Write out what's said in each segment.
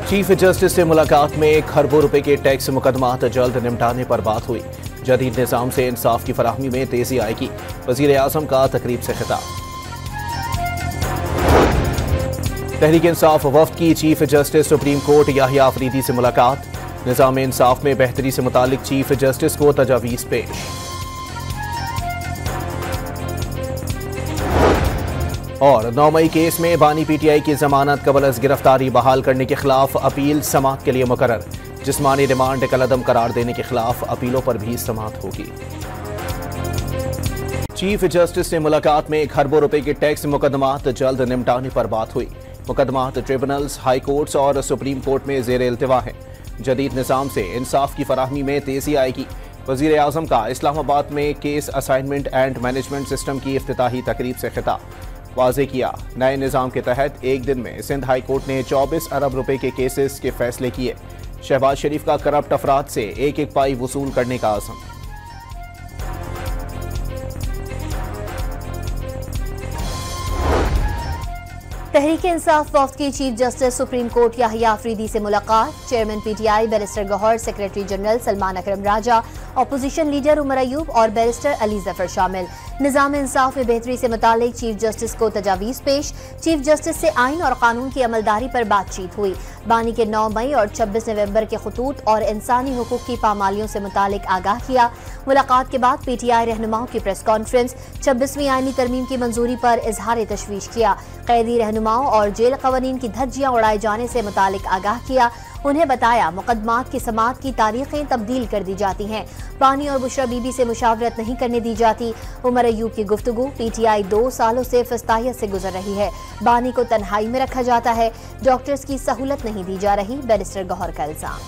Chief justice से मुलाकात में खरबों रुपए के टैक्स मुकदमात जल्द निपटाने पर बात हुई। जदीद निज़ाम से इंसाफ की फराहमी में तेजी आएगी, वज़ीर आज़म का तकरीब से खिताब। तहरीक इंसाफ वफ्द की chief justice supreme court Yahya Afridi से मुलाकात। निज़ाम इंसाफ में बेहतरी से मुतालिक चीफ जस्टिस को तजावीज़ पेश। और 9 मई केस में बानी पीटीआई की जमानत कबल अज़ गिरफ्तारी बहाल करने के खिलाफ अपील समाअत के लिए मुकर्रर। जिस्मानी रिमांड कलअदम करार देने के खिलाफ अपीलों पर भी समाअत होगी। चीफ जस्टिस से मुलाकात में खरबों रुपए के टैक्स मुकदमात जल्द निपटाने पर बात हुई। मुकदमात ट्रिब्यूनल्स, हाई कोर्ट्स और सुप्रीम कोर्ट में ज़ेर इल्तिवा है। जदीद निज़ाम से इंसाफ की फराहमी में तेजी आएगी। वज़ीर आज़म का इस्लामाबाद में case assignment and management system की इफ्तिताही तकरीब से खिताब। वाज़े किया, नए निज़ाम के तहत एक दिन में सिंध हाई कोर्ट ने 24 अरब रुपए के केसेस के फैसले किए। शहबाज शरीफ का करप्ट अफराद से एक एक पाई वसूल करने का आज़म। तहरीक इंसाफ वफ्द की chief justice supreme court Yahya Afridi से मुलाकात। Chairman PTI barrister Gohar, secretary general Salman Akram Raja, opposition leader Umar Ayub और बैरिस्टर अली जफर शामिल। निज़ाम इंसाफ में बेहतरी से मुतालिक चीफ जस्टिस को तजावीज़ पेश। चीफ जस्टिस से आइन और कानून की अमलदारी पर बातचीत हुई। बानी के 9 मई और 26 नवंबर के खतूत और इंसानी हुकूक की पामालियों से मुतालिक आगाह किया। मुलाकात के बाद पीटीआई रहनुमाओं की प्रेस कॉन्फ्रेंस। 26वीं आईनी तरमीम की मंजूरी पर इजहार तशवीश किया। कैदी रहनुमाओं और जेल कवानीन की धज्जियां उड़ाए जाने से मुतालिक आगाह किया। उन्हें बताया मुकदमात की समाअत की तारीखें तब्दील कर दी जाती हैं। बानी और बुशरा बीबी से मुशावरत नहीं करने दी जाती। उमर अयूब की गुफ्तगू, पीटीआई 2 सालों से फस्ताहियत से गुजर रही है। बानी को तन्हाई में रखा जाता है। डॉक्टर्स की सहूलत नहीं दी जा रही। बैरिस्टर गौहर का इल्जाम।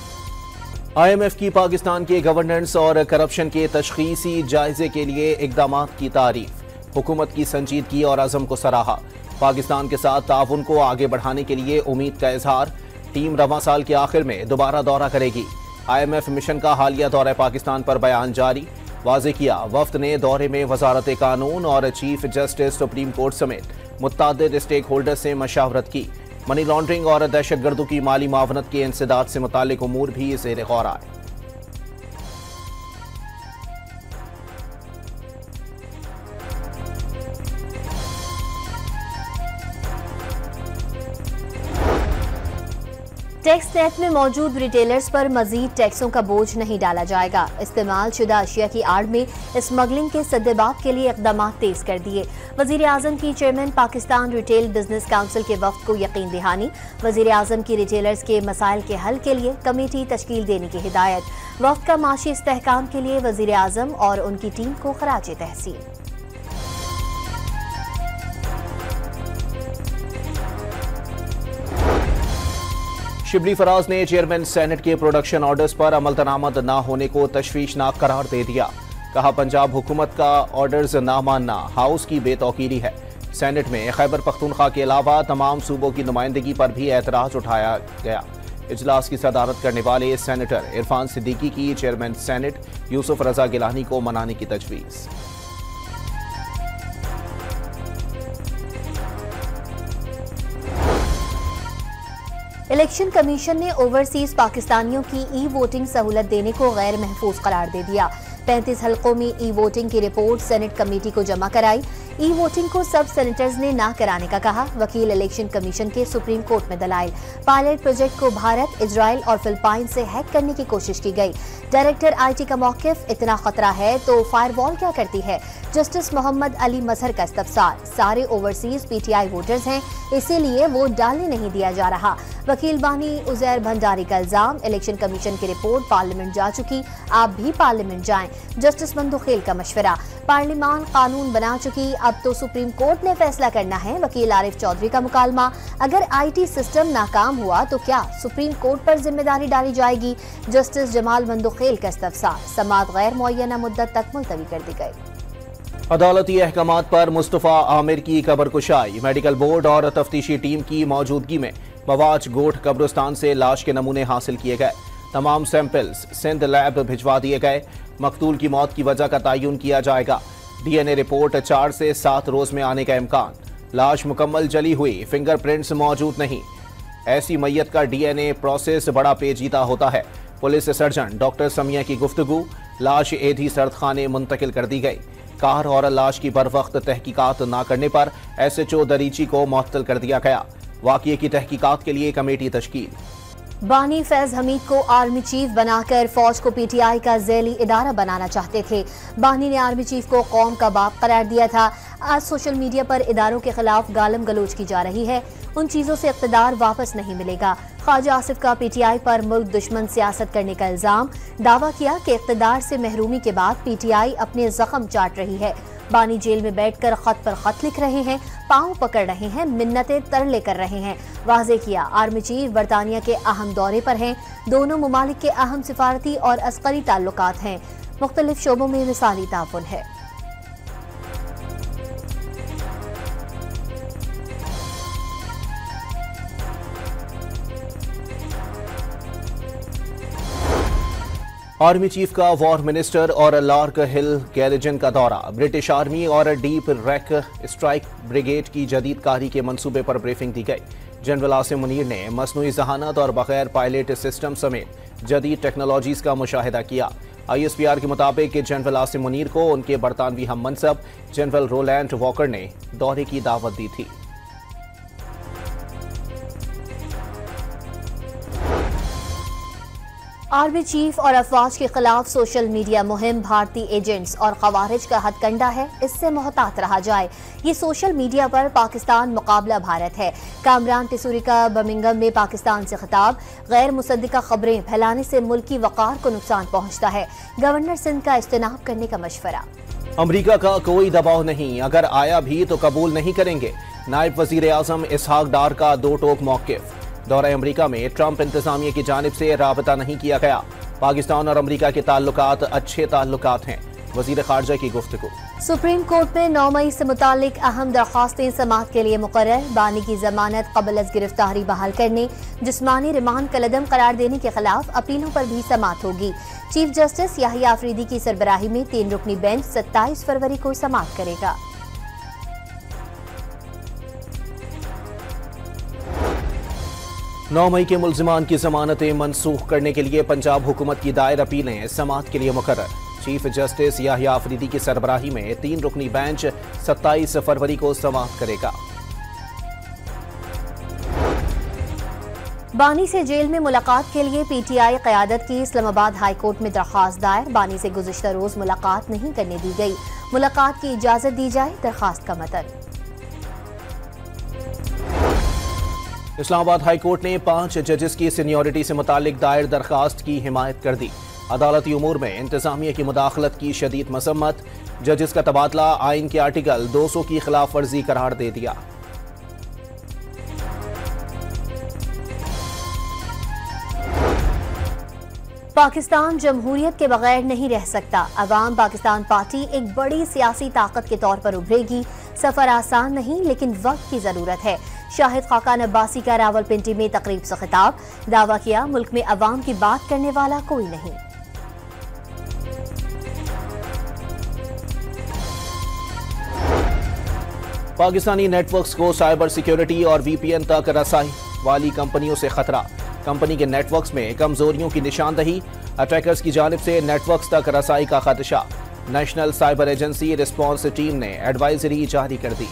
IMF की पाकिस्तान के गवर्नेंस और करप्शन के तशखीसी जायजे के लिए इक़दामात की तारीफ। हुकूमत की संजीदगी और अज़म को सराहा। पाकिस्तान के साथ ताउन को आगे बढ़ाने के लिए उम्मीद का इजहार। टीम रवां साल के आखिर में दोबारा दौरा करेगी। IMF मिशन का हालिया दौरा पाकिस्तान पर बयान जारी। वाज़े किया, वफ्द ने दौरे में वजारत कानून और चीफ जस्टिस सुप्रीम कोर्ट समेत मुत्तादिद स्टेक होल्डर से मशावरत की। मनी लॉन्ड्रिंग और दहशतगर्दों की माली मावनत के इंसदाद से मुतालिक उमूर भी ज़ेर गौर आए। टैक्स नेट में मौजूद रिटेलर्स पर मजीद टैक्सों का बोझ नहीं डाला जाएगा। इस्तेमाल शुदा अशिया की आड़ में स्मगलिंग के सद्देबाब के लिए इक़दाम तेज कर दिए। वज़ीर आज़म की chairman Pakistan retail business council के वफ्द को यकीन दहानी। वज़ीर आज़म की रिटेलर्स के मसाइल के हल के लिए कमेटी तश्कील देने की हिदायत। वफ्द का माशी इस्तेहकाम के लिए वज़ीर आज़म और उनकी टीम को खराज तहसीन। शिबली फराज ने चेयरमैन सेनेट के प्रोडक्शन ऑर्डर्स पर अमल दरामद न होने को तशवीशनाक करार दे दिया। कहा, पंजाब हुकूमत का ऑर्डर्स ना मानना हाउस की बेतौकीरी है। सेनेट में खैबर पख्तूनख्वा के अलावा तमाम सूबों की नुमाइंदगी पर भी एतराज उठाया गया। इजलास की सदारत करने वाले सेनेटर इरफान सिद्दीकी की चेयरमैन सेनेट यूसुफ रजा गिलानी को मनाने की तजवीज़। इलेक्शन कमीशन ने ओवरसीज पाकिस्तानियों की ई वोटिंग सहूलत देने को गैर महफूज करार दे दिया। 35 हल्कों में ई वोटिंग की रिपोर्ट सेनेट कमेटी को जमा कराई। ई वोटिंग को सब सेनेटर्स ने ना कराने का कहा। वकील इलेक्शन कमीशन के सुप्रीम कोर्ट में दलाइल। पायलट प्रोजेक्ट को भारत, इजराइल और फिलिपाइन से हैक करने की कोशिश की गई। डायरेक्टर IT का मौकिफ, इतना खतरा है तो फायरवॉल क्या करती है। जस्टिस मोहम्मद अली मजहर का इस्तफसार, सारे ओवरसीज PTI वोटर्स हैं, इसीलिए वोट डालने नहीं दिया जा रहा। वकील बानी उजैर भंडारी का इल्जाम, इलेक्शन कमीशन की रिपोर्ट पार्लियामेंट जा चुकी, आप भी पार्लियामेंट जाएं। जस्टिस मंदुखेल का मशवरा, पार्लियामान कानून बना चुकी, अब तो सुप्रीम कोर्ट ने फैसला करना है। वकील आरिफ चौधरी का मुकालमा, अगर IT सिस्टम नाकाम हुआ तो क्या सुप्रीम कोर्ट पर जिम्मेदारी डाली जाएगी। जस्टिस जमाल मंदुखेल का इस्तफसार, समाअत गैर मुअय्यना मुद्दत तक मुलतवी कर दी गई। अदालती अहकामात पर मुस्तफा आमिर की कब्रकुशाई। मेडिकल बोर्ड और तफ्तीशी टीम की मौजूदगी में मवाज गोठ कब्रिस्तान से लाश के नमूने हासिल किए गए। तमाम सैंपल्स सिंध लैब भिजवा दिए गए। मकतूल की मौत की वजह का तयन किया जाएगा। DNA रिपोर्ट 4 से 7 रोज में आने का इम्कान। लाश मुकम्मल जली हुई, फिंगरप्रिंट्स मौजूद नहीं। ऐसी मैयत का DNA प्रोसेस बड़ा पेचीदा होता है। पुलिस सर्जन डॉक्टर समिया की गुफ्तगू, लाश एधी सर्दखाने मुंतकिल कर दी गई। कार और लाश की बरवक्त तहकीकात न करने पर SHO दरीची को मुअत्तल कर दिया गया। वाक़ये की तहकीकात के लिए कमेटी तश्कील। बानी फैज हमीद को आर्मी चीफ बनाकर फौज को PTI का ज़ैली इदारा बनाना चाहते थे। बानी ने आर्मी चीफ को कौम का बाप करार दिया था। आज सोशल मीडिया पर इदारों के खिलाफ गालम गलोच की जा रही है। उन चीजों से इक़्तिदार वापस नहीं मिलेगा। ख्वाजा आसिफ का PTI पर मुल्क दुश्मन सियासत करने का इल्जाम। दावा किया कि इक़्तिदार से महरूमी के बाद PTI अपने जख्म चाट रही है। बानी जेल में बैठकर खत पर खत लिख रहे हैं, पांव पकड़ रहे हैं, मिन्नतें तरले कर रहे हैं। वाज़े किया आर्मी चीफ बरतानिया के अहम दौरे पर हैं। दोनों ममालिक के अहम सिफारती और अस्करी ताल्लुकात हैं। मुख्तलिफ शोबों में मिसाली ताउन है। आर्मी चीफ का वॉर मिनिस्टर और लॉर्क हिल गैरिजन का दौरा। ब्रिटिश आर्मी और डीप रैक स्ट्राइक ब्रिगेड की जदीदकारी के मंसूबे पर ब्रीफिंग दी गई। जनरल आसिम मुनीर ने मसनूई जहानत और बगैर पायलट सिस्टम समेत जदीद टेक्नोलॉजीज का मुशाहिदा किया। ISPR के मुताबिक जनरल आसिम मुनीर को उनके बरतानवी हम मनसब जनरल रोलैंड वॉकर ने दौरे की दावत दी थी। आर्मी चीफ और अफवाज के खिलाफ सोशल मीडिया मुहिम भारतीय एजेंट्स और खवारिज का हथकंडा है, इससे मोहतात रहा जाए। ये सोशल मीडिया पर पाकिस्तान मुकाबला भारत है। कामरान टिसूरी का बर्मिंघम में पाकिस्तान से खिताब, गैर मुसद्दिका खबरें फैलाने से मुल्की वक़ार को नुकसान पहुंचता है। गवर्नर सिंध का इज्तनाब करने का मशवरा। अमरीका का कोई दबाव नहीं, अगर आया भी तो कबूल नहीं करेंगे। नायब वजीर आजम इसहाक डार का दो टोक मौक़िफ़। दौरे अमरीका में ट्रंप इंतजामिया की जानिब से राबता नहीं किया गया। पाकिस्तान और अमरीका के ताल्लुकात अच्छे ताल्लुकात हैं। वजीर खारजा की गुफ्तगू। सुप्रीम कोर्ट में 9 मई से मुतालिक अहम दरख्वास्तें समाअत के लिए मुकर्रर। बानी की जमानत कबल अज़ गिरफ्तारी बहाल करने, जिस्मानी रिमांड कलअदम करार देने के खिलाफ अपीलों पर भी समाअत होगी। चीफ जस्टिस याहिया अफरीदी की सरबराही में 3 रुकनी बेंच 27 फरवरी को समाअत करेगा। 9 मई के मुल्जिमान की जमानतें मनसूख करने के लिए पंजाब हुकूमत की दायर अपीलें समाअत के लिए मुकर्रर। चीफ जस्टिस याहिया अफरीदी की सरबराही में 3 रुकनी बेंच 27 फरवरी को समाअत करेगा। बानी से जेल में मुलाकात के लिए PTI क़यादत की इस्लामाबाद हाई कोर्ट में दरख्वास्त दायर। बानी से गुज़िश्ता रोज मुलाकात नहीं करने दी गई। मुलाकात की इजाजत दी जाए, दरख्वास्त का मतन। इस्लामाबाद हाई कोर्ट ने 5 जजेस की सीनियरिटी से मुतालिक दायर दरखास्त की हिमायत कर दी। अदालती उमूर में इंतजामिया की मुदाखलत की शदीद मसम्मत। जजेस का तबादला आइन के आर्टिकल 200 की खिलाफ वर्जी करार दे दिया। पाकिस्तान जमहूरियत के बगैर नहीं रह सकता। अवाम पाकिस्तान पार्टी एक बड़ी सियासी ताकत के तौर पर उभरेगी। सफर आसान नहीं, लेकिन वक्त की जरूरत है। शाहिद खाकान अब्बासी का रावलपिंडी में तकरीब से खिताब। दावा किया, मुल्क में अवाम की बात करने वाला कोई नहीं। पाकिस्तानी नेटवर्क्स को साइबर सिक्योरिटी और VPN तक रसाई वाली कंपनियों से खतरा। कंपनी के नेटवर्क्स में कमजोरियों की निशानदही। अटैकर्स की जानिब से नेटवर्क्स तक रसाई का खदशा। National cyber agency response team ने एडवाइजरी जारी कर दी।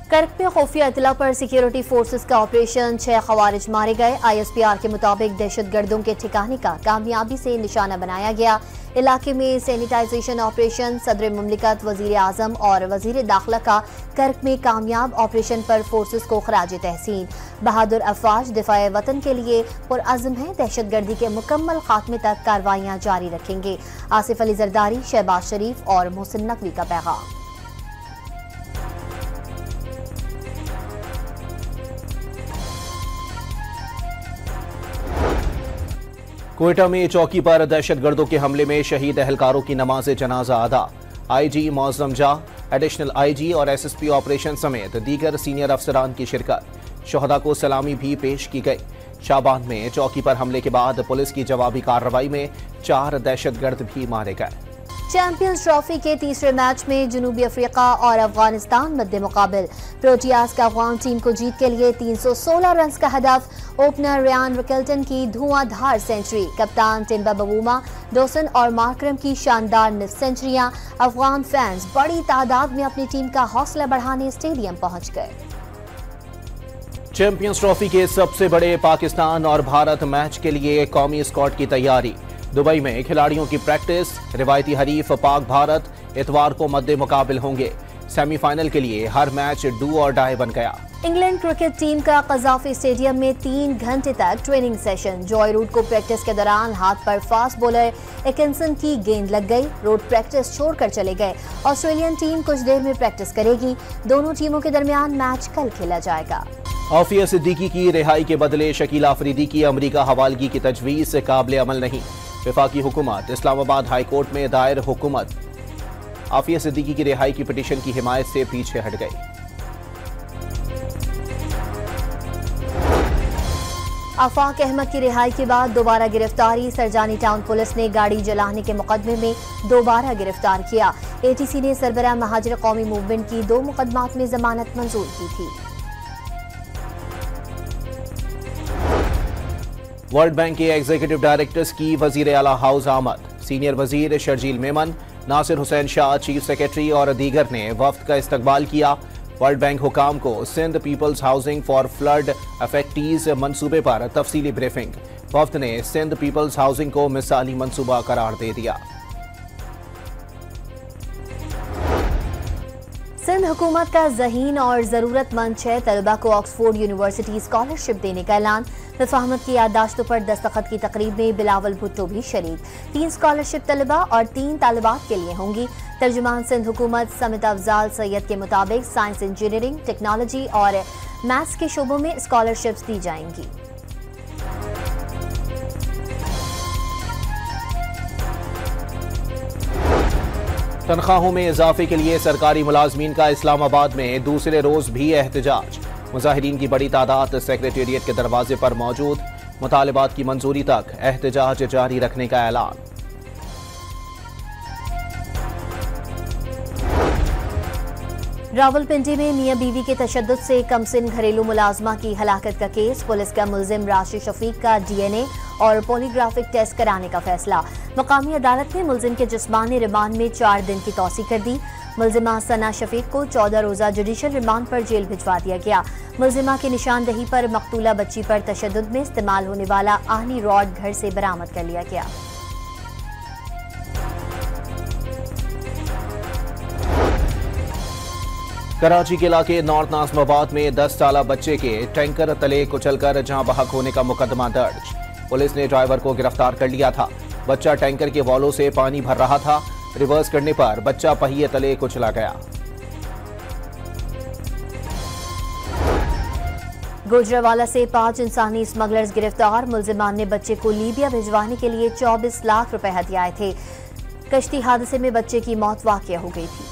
कर्क में खुफिया इतला पर सिक्योरिटी फोर्सेस का ऑपरेशन, 6 खवारिज मारे गए। ISPR के मुताबिक दहशतगर्दों के ठिकाने का कामयाबी से निशाना बनाया गया। इलाके में सैनिटाइजेशन ऑपरेशन। सदर मुमलिकत, वजीर आजम और वजीर दाखिला का कर्क में कामयाब ऑपरेशन पर फोर्सेस को खराज तहसीन। बहादुर अफवाज दिफाए वतन के लिए पुरअज़्म है। दहशतगर्दी के मुकम्मल खात्मे तक कार्रवाइयाँ जारी रखेंगे। आसिफ अली जरदारी, शहबाज शरीफ और मोहसिन नकवी का पैगाम। क्वेटा में चौकी पर दहशतगर्दों के हमले में शहीद एहलकारों की नमाज जनाजा अदा। IG मौज़म जा, एडिशनल IG और SSP ऑपरेशन समेत दीगर सीनियर अफसरान की शिरकत। शहदा को सलामी भी पेश की गई। शाबान में चौकी पर हमले के बाद पुलिस की जवाबी कार्रवाई में 4 दहशतगर्द भी मारे गए। चैंपियंस ट्रॉफी के तीसरे मैच में जनूबी अफ्रीका और अफगानिस्तान मद्दे मुकाबिल। प्रोटियाज का अफगान टीम को जीत के लिए 316 रन का हदफ। ओपनर रियान रिकल्टन की धुआंधार सेंचुरी, कप्तान टिम्बा बबूमा, डोसन और मार्करम की शानदार निफ्ट सेंचुरियां। अफगान फैंस बड़ी तादाद में अपनी टीम का हौसला बढ़ाने स्टेडियम पहुंच गए। चैंपियंस ट्रॉफी के सबसे बड़े पाकिस्तान और भारत मैच के लिए कौमी स्क्वाड की तैयारी। दुबई में खिलाड़ियों की प्रैक्टिस। रिवायती हरीफ पाक भारत इतवार को मद्दे मुकाबिल होंगे। सेमीफाइनल के लिए हर मैच डू और डाई बन गया। इंग्लैंड क्रिकेट टीम का कज़ाफी स्टेडियम में 3 घंटे तक ट्रेनिंग सेशन। जॉय रूट को प्रैक्टिस के दौरान हाथ पर फास्ट बॉलर एकिंसन की गेंद लग गई। रूट प्रैक्टिस छोड़कर चले गए। ऑस्ट्रेलियन टीम कुछ देर में प्रैक्टिस करेगी। दोनों टीमों के दरमियान मैच कल खेला जाएगा। आफिया सिद्दीकी की रिहाई के बदले शकीला अफरीदी की अमरीका हवालगी की तजवीज़ से काबिल अमल नहीं। वफाकी हुकूमत इस्लामाबाद हाई कोर्ट में दायर हुकूमत आफिया सिद्दीकी की रिहाई की पिटीशन की हिमायत से पीछे हट गई। आफाक अहमद की रिहाई के बाद दोबारा गिरफ्तारी। सरजानी टाउन पुलिस ने गाड़ी जलाने के मुकदमे में दोबारा गिरफ्तार किया। एटीसी ने सरबराह महाजिर कौमी मूवमेंट की 2 मुकदमात में जमानत मंजूर की थी। वर्ल्ड बैंक के एग्जीक्यूटिव डायरेक्टर्स की वजीर आला हाउस आमद। सीनियर वजीर शर्जील मेमन, नासिर हुसैन शाह चीफ सेक्रेटरी और दीगर ने वफ्द का इस्तकबाल किया। वर्ल्ड बैंक हुकाम को Sindh people's housing for flood affectees मंसूबे पर तफसीली ब्रीफिंग। वफ्द ने सिंध पीपल्स हाउसिंग को मिसाली मंसूबा करार दे दिया। सिंध हुकूमत का ज़हीन और ज़रूरतमंद 6 तलबा को ऑक्सफोर्ड यूनिवर्सिटी स्कॉलरशिप देने का ऐलान। वफाहमत की याददाश्तों पर दस्तखत की तकरीब में बिलावल भुट्टो भी शरीक। 3 स्कॉलरशिप तलबा और 3 तालिबात के लिए होंगी। तर्जुमान सिंध हुकूमत समित अफजाल सैयद के मुताबिक साइंस, इंजीनियरिंग, टेक्नोलॉजी और मैथ्स के शोबों में स्कॉलरशिप्स दी जाएंगी। तनख्वाहों में इजाफे के लिए सरकारी मुलाजमीन का इस्लामाबाद में दूसरे रोज भी एहतजाज। मुजाहिरीन की बड़ी तादाद सेक्रेटेरिएट के दरवाजे पर मौजूद। मुतालिबात की मंजूरी तक एहतजाज जारी रखने का ऐलान। रावलपिंडी में मियां बीवी के तशद्दुद से कमसिन घरेलू मुलाजमा की हलाकत का केस। पुलिस का मुल्जिम राशिद शफीक का डीएनए और पॉलीग्राफिक टेस्ट कराने का फैसला। मकामी अदालत ने मुल्जिम के जिस्मानी रिमांड में 4 दिन की तौसी कर दी। मुल्जिमा सना शफीक को 14 रोजा जुडिशल रिमांड पर जेल भिजवा दिया गया। मुल्जिमा की निशानदही पर मकतूला बच्ची पर तशद्दुद में इस्तेमाल होने वाला आहनी रॉड घर से बरामद कर लिया गया। कराची के इलाके नॉर्थ नाज़िमाबाद में 10 साला बच्चे के टैंकर तले कुचलकर जहां बहक होने का मुकदमा दर्ज। पुलिस ने ड्राइवर को गिरफ्तार कर लिया था। बच्चा टैंकर के वॉलों से पानी भर रहा था। रिवर्स करने पर बच्चा पहिए तले कुचला गया। गुजरावाला से 5 इंसानी स्मगलर्स गिरफ्तार। मुल्जिमान ने बच्चे को लीबिया भिजवाने के लिए 24 लाख रुपए हथियाए थे। कश्ती हादसे में बच्चे की मौत वाक़या हो गई थी।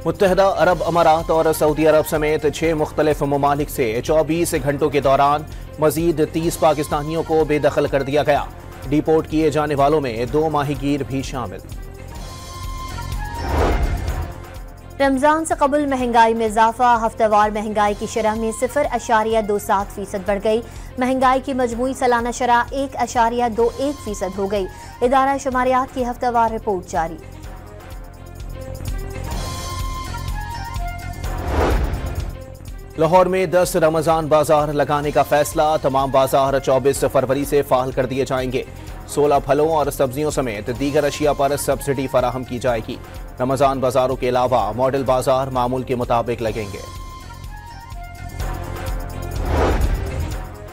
मुत्तहदा अरब अमारात और सऊदी अरब समेत 6 मुख्तलिफ ममालिक से 24 घंटों के दौरान मजीद 30 पाकिस्तानियों को बेदखल कर दिया गया। डिपोर्ट किए जाने वालों में 2 माहीगीर भी शामिल। रमजान से कबल महंगाई में इजाफा। हफ्तावार महंगाई की शरह में 0.27% बढ़ गई। महंगाई की मजमूई सालाना शरह 1.21% हो गई। इदारा शुमारियात की हफ्तावार रिपोर्ट जारी। लाहौर में 10 रमजान बाजार लगाने का फैसला। तमाम बाजार 24 फरवरी से फाल कर दिए जाएंगे। 16 फलों और सब्जियों समेत दीगर अशिया पर सब्सिडी फराहम की जाएगी। रमजान बाजारों के अलावा मॉडल बाजार मामूल के मुताबिक लगेंगे।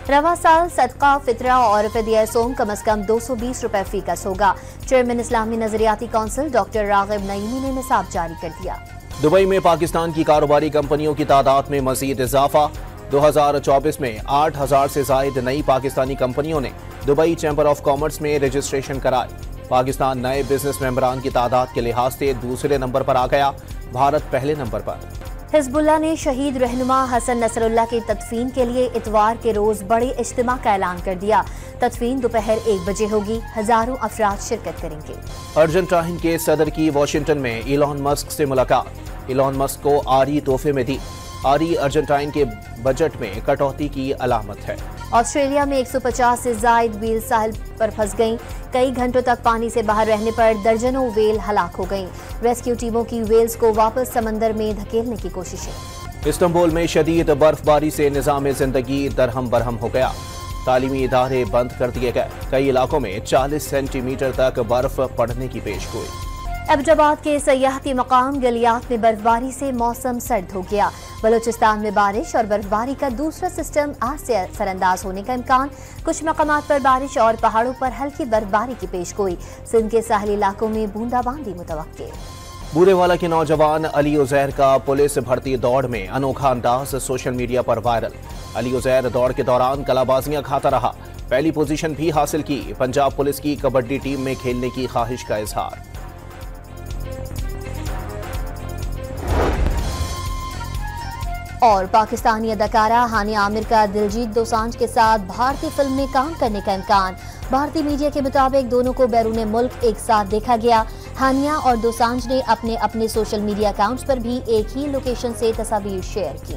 रवा साल सदका, फितरा और फिदिया सोम कम अज कम 220 रुपए फीकस होगा। चेयरमैन इस्लामी नजरियाती कौंसिल डॉक्टर रागिब नईमी ने निसाब जारी कर दिया। दुबई में पाकिस्तान की कारोबारी कंपनियों की तादाद में मजीद इजाफा। 2024 में 8000 से जायद नई पाकिस्तानी कंपनियों ने दुबई चैम्बर ऑफ कॉमर्स में रजिस्ट्रेशन कराई। पाकिस्तान नए बिजनेस मेंबरान की तादाद के लिहाज से दूसरे नंबर पर आ गया, भारत पहले नंबर पर। हिजबुल्लाह ने शहीद रहनुमा हसन नसरुल्लाह की तदफीन के लिए इतवार के रोज बड़े इज्तिमा का ऐलान कर दिया। तदफीन दोपहर 1 बजे होगी। हजारों अफराद शिरकत करेंगे। अर्जेंटाइन के सदर की वॉशिंगटन में इलॉन मस्क से मुलाकात। इलॉन मस्क को आरी तोहफे में दी। आरी अर्जेंटाइन के बजट में कटौती की अलामत है। ऑस्ट्रेलिया में 150 से जायद व्हेल साहिल पर फंस गईं। कई घंटों तक पानी से बाहर रहने पर दर्जनों व्हेल हलाक हो गईं। रेस्क्यू टीमों की व्हेल्स को वापस समंदर में धकेलने की कोशिशें। इस्तांबुल में शदीद बर्फबारी से निज़ाम जिंदगी दरहम बरहम हो गया। तालीमी इदारे बंद कर दिए गए। कई इलाकों में 40 सेंटीमीटर तक बर्फ पड़ने की पेशगोई। एबटाबाद के सयाहती मकाम गलियात में बर्फबारी से मौसम सर्द हो गया। बलूचिस्तान में बारिश और बर्फबारी का दूसरा सिस्टम आज से असरअंदाज होने का इम्कान। कुछ मकामात पर बारिश और पहाड़ों पर हल्की बर्फबारी की पेशगोई। सिंध के साहली इलाकों में बूंदाबांदी मुतवक्के। बूरेवाला के नौजवान अली उजैर का पुलिस भर्ती दौड़ में अनोखा अंदाज सोशल मीडिया पर वायरल। अली उजैर दौड़ के दौरान कलाबाजियां खाता रहा। पहली पोजीशन भी हासिल की। पंजाब पुलिस की कबड्डी टीम में खेलने की ख्वाहिश का इजहार। और पाकिस्तानी अदाकारा हानिया आमिर का दिलजीत दोसांझ के साथ भारतीय फिल्म में काम करने का इम्कान। भारतीय मीडिया के मुताबिक दोनों को बैरून मुल्क एक साथ देखा गया। हानिया और दोसांझ ने अपने सोशल मीडिया अकाउंट्स पर भी एक ही लोकेशन से तस्वीर शेयर की।